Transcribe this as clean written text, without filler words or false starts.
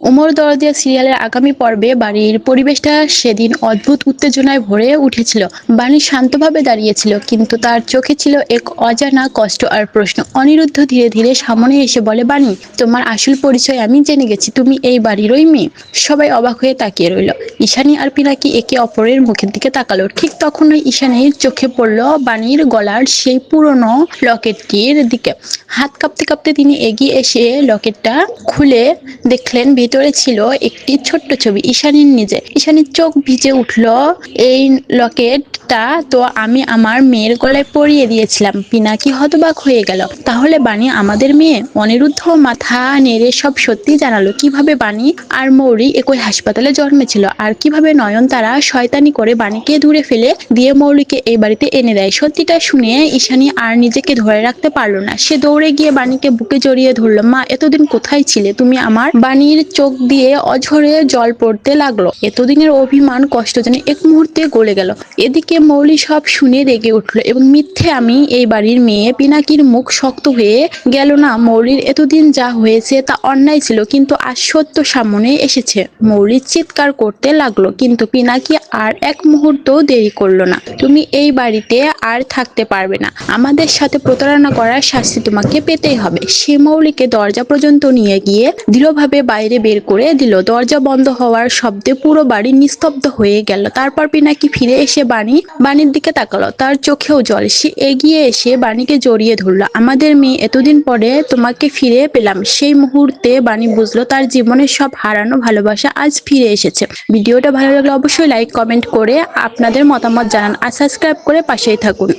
উমর দরদিয়া সিরিয়ালের আগামী পর্বে বাড়ির পরিবেশটা সেদিন অদ্ভুত উত্তেজনায় ভরে উঠেছিল। বাণী শান্তভাবে দাঁড়িয়েছিল, কিন্তু তার চোখে ছিল এক অজানা কষ্ট আর প্রশ্ন। অনিরুদ্ধ ধীরে ধীরে সামনে এসে বলে, বাণী, তোমার আসল পরিচয় আমি জেনে গেছি, তুমি এই বাড়িরই মেয়ে। সবাই অবাক হয়ে তাকিয়ে রইল। ঈশানী আর পিনাকি একে অপরের মুখের দিকে তাকালো। ঠিক তখনই ঈশানীর চোখে পড়ল বাণীর গলার সেই পুরনো লকেটটির দিকে। হাত কাঁপতে কাঁপতে তিনি এগিয়ে এসে লকেটটা খুলে দেখলেন ভেতরে ছিল একটি ছোট্ট ছবি, ঈশানীর নিজে। ঈশানীর চোখ ভিজে উঠল। এই লকেটটা তো আমি আমার মেয়ের গলায় পরিয়ে দিয়েছিলাম। পিনাকি হতবাক হয়ে গেল। তাহলে বাণী আমাদের মেয়ে? অনিরুদ্ধ মাথা নেড়ে সব সত্যি জানালো। কিভাবে বাণী আর মৌরি একই হাসপাতালে জন্মেছিল, আর কিভাবে নয়নতারা শয়তানি করে বাণীকে দূরে ফেলে দিয়ে মৌরিকে এই বাড়িতে এনে দেয়। সত্যিটা শুনে ঈশানী আর নিজেকে ধরে রাখতে পারলো না। সে দৌড়ে গিয়ে বাণীকে বুকে জড়িয়ে ধরল। মা, এতদিন কোথায় ছিলে তুমি আমার? বাণীর চোখ দিয়ে অঝরে জল পড়তে লাগলো। এতদিনের অভিমান কষ্ট যেন এক মুহূর্তে গলে গেল। এদিকে মৌলি সব শুনে রেগে উঠলো। এবং মিথ্যে, আমি এই বাড়ির মেয়ে। পিনাকির মুখ শক্ত হয়ে গেল। না, মৌলির এতদিন যা হয়েছে তা অন্যায় ছিল, কিন্তু আজ সত্য সামনে এসেছে। মৌলি চিৎকার করতে লাগলো, কিন্তু পিনাকি আর এক মুহূর্ত দেরি করলো না। তুমি এই বাড়িতে আর থাকতে পারবে না। আমাদের সাথে প্রতারণা করার শাস্তি তোমাকে পেতেই হবে। সে মৌলিকে দরজা পর্যন্ত নিয়ে গিয়ে দৃঢ়ভাবে বাইরে বের করে দিল। দরজা বন্ধ হওয়ার শব্দে পুরো বাড়ি নিস্তব্ধ হয়ে গেল। তারপর পিনাকি ফিরে এসে বাণীর দিকে তাকালো। তার চোখেও জল। সে এগিয়ে এসে বাণীকে জড়িয়ে ধরল। আমাদের মেয়ে, এতদিন পরে তোমাকে ফিরে পেলাম। সেই মুহূর্তে বাণী বুঝলো তার জীবনের সব হারানো ভালোবাসা আজ ফিরে এসেছে। ভিডিওটা ভালো লাগলে অবশ্যই লাইক কমেন্ট করে আপনাদের মতামত জানান, আর সাবস্ক্রাইব করে পাশেই থাকুন।